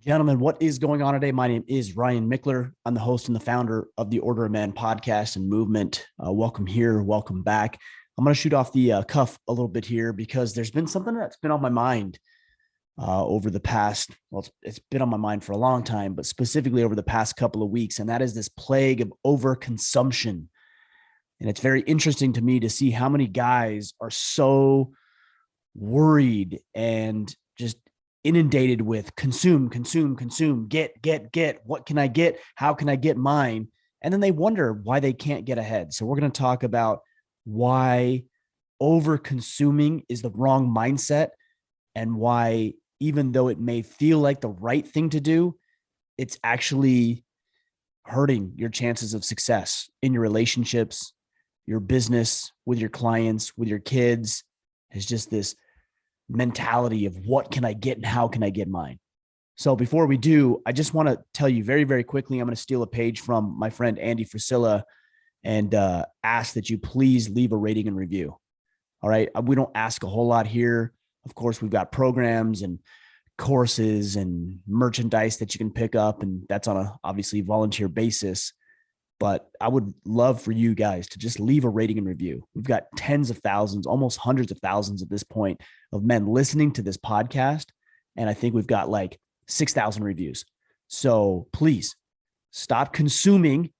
Gentlemen, what is going on today? My name is Ryan Mickler. I'm the host and the founder of the Order of Man podcast and movement. Welcome here. Welcome back. I'm going to shoot off the cuff a little bit here because there's been something that's been on my mind over the past, it's been on my mind for a long time, but specifically over the past couple of weeks. And that is this plague of overconsumption. And it's very interesting to me to see how many guys are so worried and just inundated with consume, consume, consume, get. What can I get? How can I get mine? And then they wonder why they can't get ahead. So we're going to talk about why over consuming is the wrong mindset and why, even though it may feel like the right thing to do, it's actually hurting your chances of success in your relationships, your business, with your clients, with your kids. It's just this mentality of what can I get and how can I get mine. So before we do, I just want to tell you very, very quickly, I'm going to steal a page from my friend Andy Frisilla and ask that you please leave a rating and review. All right. We don't ask a whole lot here. Of course, we've got programs and courses and merchandise that you can pick up, and that's on a obviously volunteer basis. But I would love for you guys to just leave a rating and review. We've got tens of thousands, almost hundreds of thousands at this point of men listening to this podcast. And I think we've got like 6,000 reviews. So please stop consuming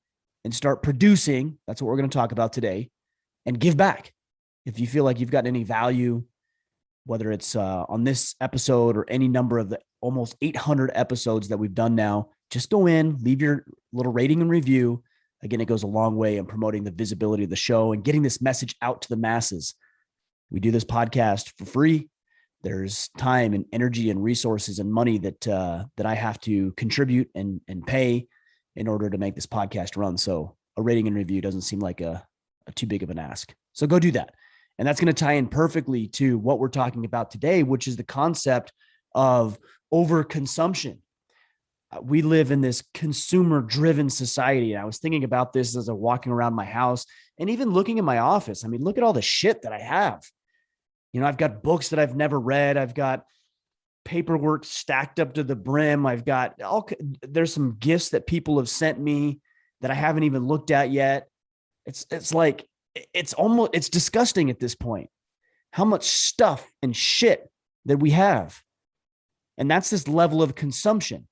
and start producing. That's what we're going to talk about today, and give back. If you feel like you've gotten any value, whether it's on this episode or any number of the almost 800 episodes that we've done now, just go in, leave your little rating and review. Again, it goes a long way in promoting the visibility of the show and getting this message out to the masses. We do this podcast for free. There's time and energy and resources and money that I have to contribute and pay in order to make this podcast run. So a rating and review doesn't seem like a too big of an ask. So go do that. And that's going to tie in perfectly to what we're talking about today, which is the concept of overconsumption. We live in this consumer-driven society. And I was thinking about this as I was walking around my house and even looking in my office. I mean, look at all the shit that I have. You know, I've got books that I've never read. I've got paperwork stacked up to the brim. There's some gifts that people have sent me that I haven't even looked at yet. It's disgusting at this point, how much stuff and shit that we have. And that's this level of consumption.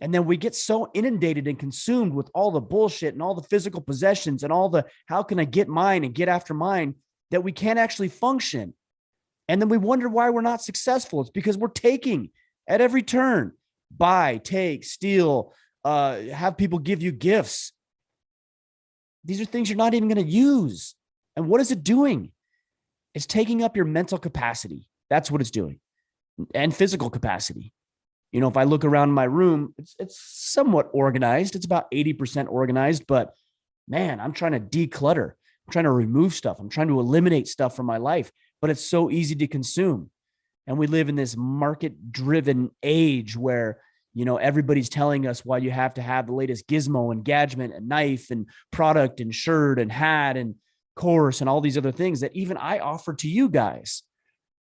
And then we get so inundated and consumed with all the bullshit and all the physical possessions and all the, how can I get mine and get after mine, that we can't actually function. And then we wonder why we're not successful. It's because we're taking at every turn, buy, take, steal, have people give you gifts. These are things you're not even going to use. And what is it doing? It's taking up your mental capacity. That's what it's doing. And physical capacity. You know, if I look around my room, it's somewhat organized. It's about 80% organized, but man, I'm trying to declutter. I'm trying to remove stuff. I'm trying to eliminate stuff from my life, but it's so easy to consume. And we live in this market-driven age where, you know, everybody's telling us why you have to have the latest gizmo and gadget and knife and product and shirt and hat and course and all these other things that even I offer to you guys.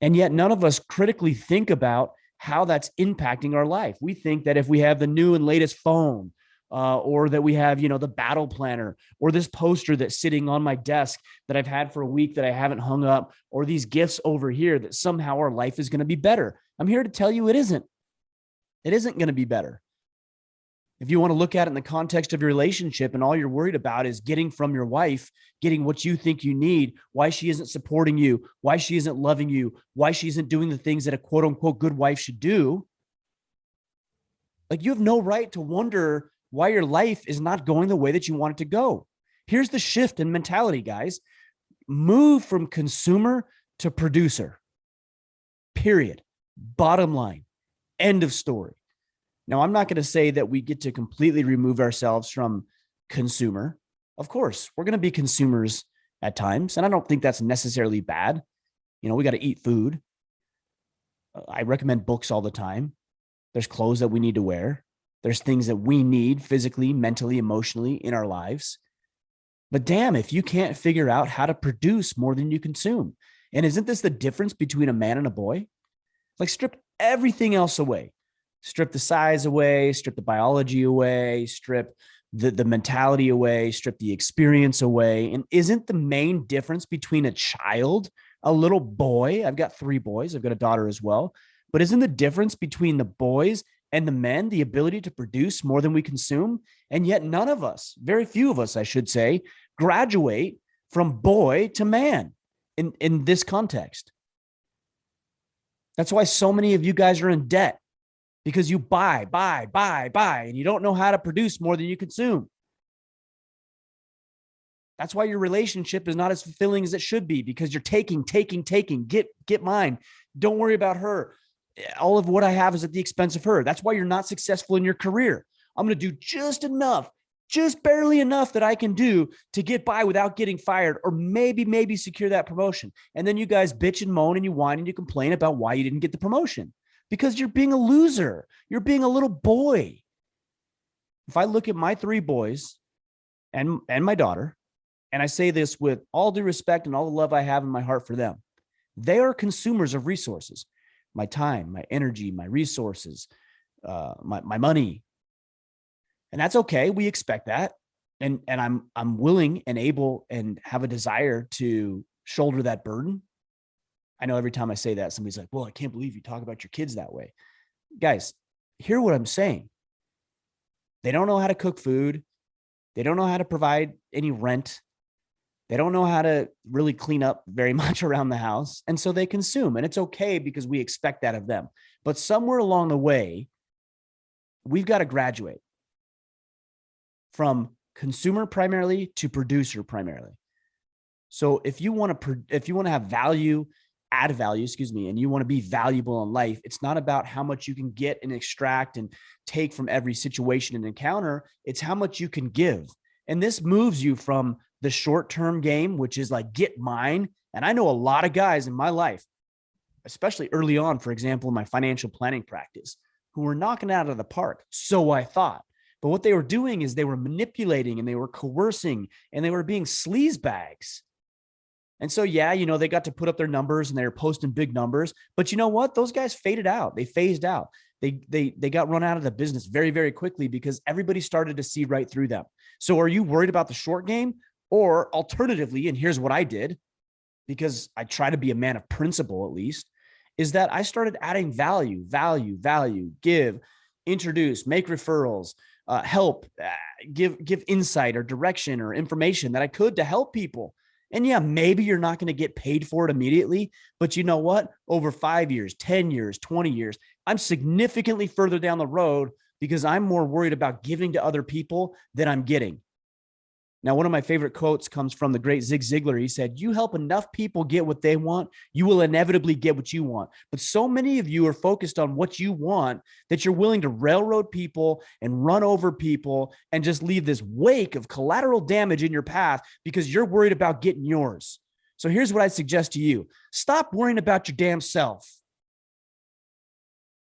And yet none of us critically think about how that's impacting our life. We think that if we have the new and latest phone, or that we have, you know, the battle planner, or this poster that's sitting on my desk that I've had for a week that I haven't hung up, or these gifts over here, that somehow our life is going to be better. I'm here to tell you it isn't. It isn't going to be better. If you want to look at it in the context of your relationship and all you're worried about is getting from your wife, getting what you think you need, why she isn't supporting you, why she isn't loving you, why she isn't doing the things that a quote unquote good wife should do, like, you have no right to wonder why your life is not going the way that you want it to go. Here's the shift in mentality, guys. Move from consumer to producer. Period. Bottom line. End of story. Now, I'm not going to say that we get to completely remove ourselves from consumer. Of course, we're going to be consumers at times, and I don't think that's necessarily bad. You know, we got to eat food. I recommend books all the time. There's clothes that we need to wear. There's things that we need physically, mentally, emotionally in our lives. But damn, if you can't figure out how to produce more than you consume. And isn't this the difference between a man and a boy? Like, strip everything else away. Strip the size away, strip the biology away, strip the mentality away, strip the experience away. And isn't the main difference between a child, a little boy? I've got 3 boys. I've got a daughter as well. But isn't the difference between the boys and the men the ability to produce more than we consume? And yet none of us, very few of us, I should say, graduate from boy to man in this context. That's why so many of you guys are in debt, because you buy, and you don't know how to produce more than you consume. That's why your relationship is not as fulfilling as it should be, because you're taking, get mine. Don't worry about her. All of what I have is at the expense of her. That's why you're not successful in your career. I'm going to do just enough, just barely enough that I can do to get by without getting fired, or maybe secure that promotion. And then you guys bitch and moan and you whine and you complain about why you didn't get the promotion, because you're being a loser. You're being a little boy. If I look at my 3 boys and my daughter, and I say this with all due respect and all the love I have in my heart for them, they are consumers of resources. My time, my energy, my resources, my money. And that's okay. We expect that. And I'm willing and able and have a desire to shoulder that burden. I know every time I say that, somebody's like, well, I can't believe you talk about your kids that way. Guys, hear what I'm saying. They don't know how to cook food. They don't know how to provide any rent. They don't know how to really clean up very much around the house. And so they consume, and it's okay because we expect that of them. But somewhere along the way, we've got to graduate from consumer primarily to producer primarily. So if you want to have value, add value, and you want to be valuable in life, it's not about how much you can get and extract and take from every situation and encounter. It's how much you can give. And this moves you from the short-term game, which is like, get mine. And I know a lot of guys in my life, especially early on, for example, in my financial planning practice, who were knocking it out of the park. So I thought. But what they were doing is they were manipulating and they were coercing and they were being sleaze bags. And so, yeah, they got to put up their numbers and they were posting big numbers. But you know what? Those guys faded out. They phased out. They got run out of the business very, very quickly because everybody started to see right through them. So are you worried about the short game? Or alternatively, and here's what I did, because I try to be a man of principle at least, is that I started adding value, give, introduce, make referrals, help, give insight or direction or information that I could to help people. And yeah, maybe you're not going to get paid for it immediately, but you know what? Over 5 years, 10 years, 20 years, I'm significantly further down the road because I'm more worried about giving to other people than I'm getting. Now, one of my favorite quotes comes from the great Zig Ziglar. He said, you help enough people get what they want, you will inevitably get what you want. But so many of you are focused on what you want that you're willing to railroad people and run over people and just leave this wake of collateral damage in your path because you're worried about getting yours. So here's what I suggest to you. Stop worrying about your damn self.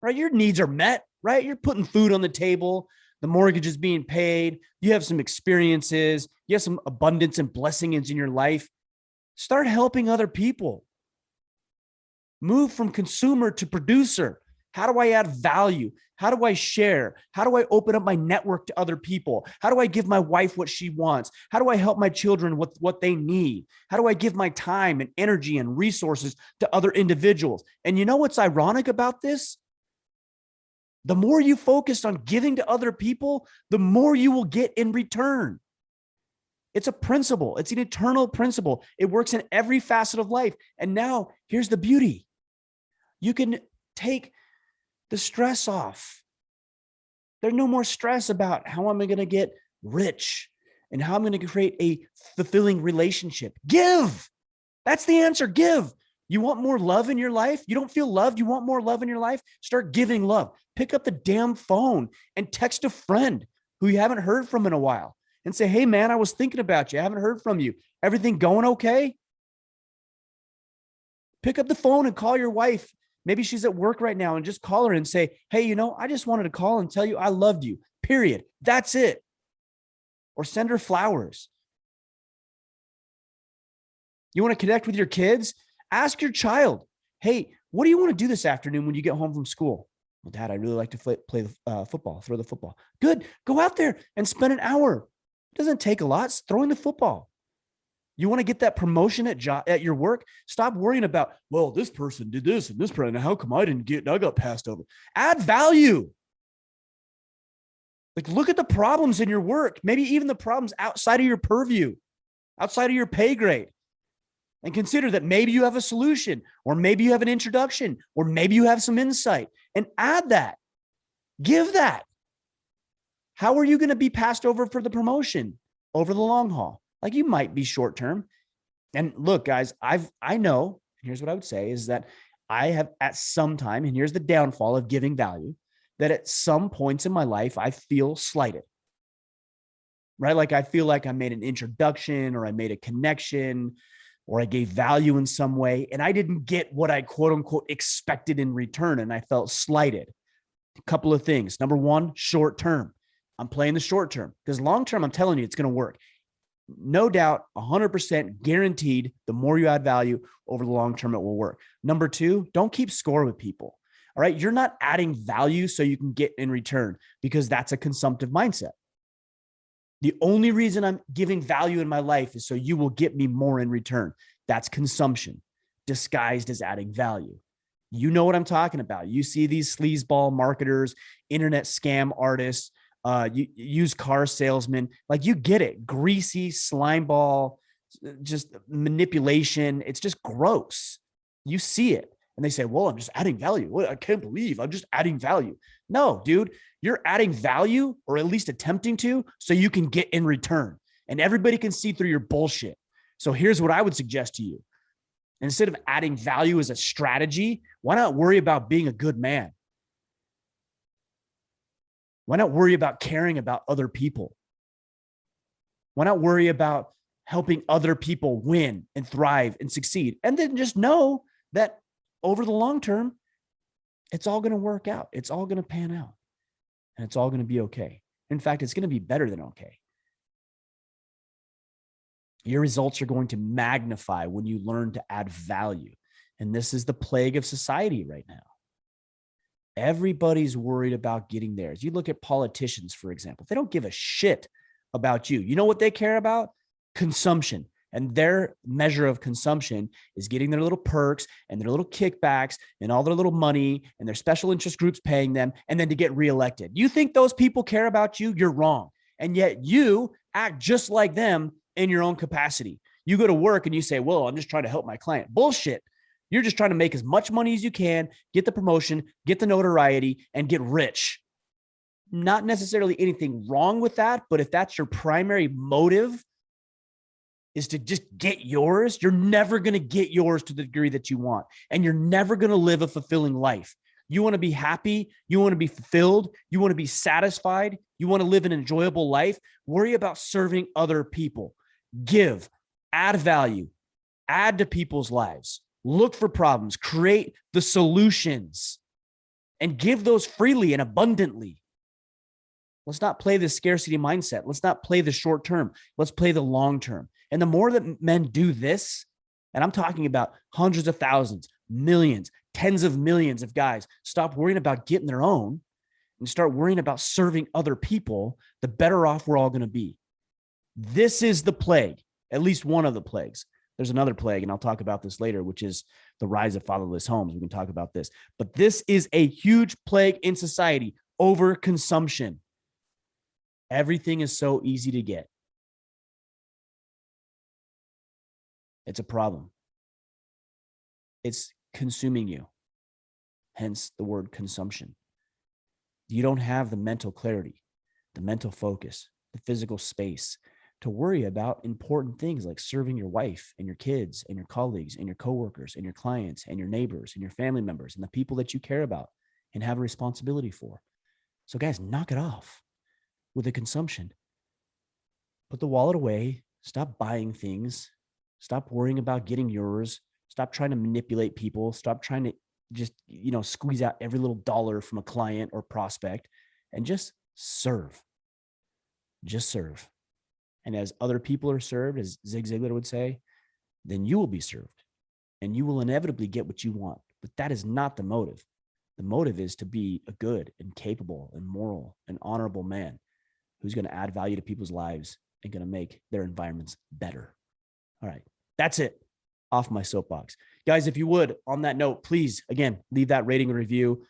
Right? Your needs are met, right? You're putting food on the table. The mortgage is being paid. You have some experiences. You have some abundance and blessings in your life. Start helping other people. Move from consumer to producer. How do I add value? How do I share? How do I open up my network to other people? How do I give my wife what she wants? How do I help my children with what they need? How do I give my time and energy and resources to other individuals? And you know what's ironic about this? The more you focus on giving to other people, the more you will get in return. It's a principle. It's an eternal principle. It works in every facet of life. And now here's the beauty. You can take the stress off. There's no more stress about how am I going to get rich and how I'm going to create a fulfilling relationship. Give. That's the answer. Give. You want more love in your life? You don't feel loved? You want more love in your life? Start giving love. Pick up the damn phone and text a friend who you haven't heard from in a while and say, hey, man, I was thinking about you. I haven't heard from you. Everything going okay? Pick up the phone and call your wife. Maybe she's at work right now and just call her and say, hey, I just wanted to call and tell you I loved you, period. That's it. Or send her flowers. You want to connect with your kids? Ask your child, hey, what do you want to do this afternoon when you get home from school? Well, Dad, I really like to play football, throw the football. Good. Go out there and spend an hour. It doesn't take a lot. It's throwing the football. You want to get that promotion at your work? Stop worrying about, well, this person did this and this person. How come I didn't get, I got passed over? Add value. Like, look at the problems in your work, maybe even the problems outside of your purview, outside of your pay grade, and consider that maybe you have a solution, or maybe you have an introduction, or maybe you have some insight, and add that. Give that. How are you going to be passed over for the promotion over the long haul? Like, you might be short term. And look, guys, I know, here's what I would say is that I have at some time, and here's the downfall of giving value, that at some points in my life, I feel slighted, right? Like, I feel like I made an introduction, or I made a connection, or I gave value in some way, and I didn't get what I quote unquote expected in return. And I felt slighted. A couple of things. Number one, short term. I'm playing the short term, because long term, I'm telling you, it's going to work. No doubt, 100% guaranteed, the more you add value over the long term, it will work. Number two, don't keep score with people. All right. You're not adding value so you can get in return, because that's a consumptive mindset. The only reason I'm giving value in my life is so you will get me more in return. That's consumption disguised as adding value. You know what I'm talking about. You see these sleazeball marketers, internet scam artists, used car salesmen, like, you get it. Greasy slime ball, just manipulation. It's just gross. You see it. And they say, well, I'm just adding value. Well, I can't believe I'm just adding value. No, dude, you're adding value, or at least attempting to, so you can get in return, and everybody can see through your bullshit. So here's what I would suggest to you. Instead of adding value as a strategy, why not worry about being a good man? Why not worry about caring about other people? Why not worry about helping other people win and thrive and succeed? And then just know that over the long term, it's all going to work out. It's all going to pan out, and it's all going to be okay. In fact, it's going to be better than okay. Your results are going to magnify when you learn to add value. And this is the plague of society right now. Everybody's worried about getting theirs. You look at politicians, for example, they don't give a shit about you. You know what they care about? Consumption. And their measure of consumption is getting their little perks and their little kickbacks and all their little money and their special interest groups paying them, and then to get reelected. You think those people care about you? You're wrong. And yet you act just like them in your own capacity. You go to work and you say, well, I'm just trying to help my client. Bullshit. You're just trying to make as much money as you can, get the promotion, get the notoriety, and get rich. Not necessarily anything wrong with that, but if that's your primary motive, is to just get yours, you're never going to get yours to the degree that you want. And you're never going to live a fulfilling life. You want to be happy. You want to be fulfilled. You want to be satisfied. You want to live an enjoyable life. Worry about serving other people. Give, add value, add to people's lives. Look for problems, create the solutions, and give those freely and abundantly. Let's not play the scarcity mindset. Let's not play the short term. Let's play the long term. And the more that men do this, and I'm talking about hundreds of thousands, millions, tens of millions of guys, stop worrying about getting their own and start worrying about serving other people, the better off we're all going to be. This is the plague, at least one of the plagues. There's another plague, and I'll talk about this later, which is the rise of fatherless homes. We can talk about this. But this is a huge plague in society, overconsumption. Everything is so easy to get. It's a problem. It's consuming you, hence the word consumption. You don't have the mental clarity, the mental focus, the physical space to worry about important things like serving your wife and your kids and your colleagues and your coworkers and your clients and your neighbors and your family members and the people that you care about and have a responsibility for. So guys, knock it off with the consumption. Put the wallet away. Stop buying things. Stop worrying about getting yours. Stop trying to manipulate people. Stop trying to just, squeeze out every little dollar from a client or prospect, and just serve. Just serve. And as other people are served, as Zig Ziglar would say, then you will be served and you will inevitably get what you want. But that is not the motive. The motive is to be a good and capable and moral and honorable man who's going to add value to people's lives and going to make their environments better. All right. That's it. Off my soapbox. Guys, if you would, on that note, please, again, leave that rating and review.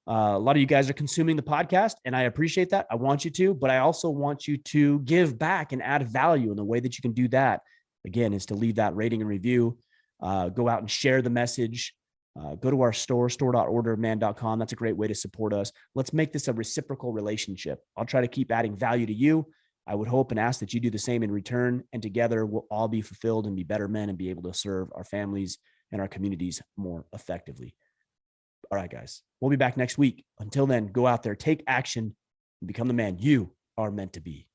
A lot of you guys are consuming the podcast, and I appreciate that. I want you to, but I also want you to give back and add value. And the way that you can do that, again, is to leave that rating and review. Go out and share the message. Go to our store.orderman.com. That's a great way to support us. Let's make this a reciprocal relationship. I'll try to keep adding value to you. I would hope and ask that you do the same in return, and together we'll all be fulfilled and be better men and be able to serve our families and our communities more effectively. All right, guys, we'll be back next week. Until then, go out there, take action, and become the man you are meant to be.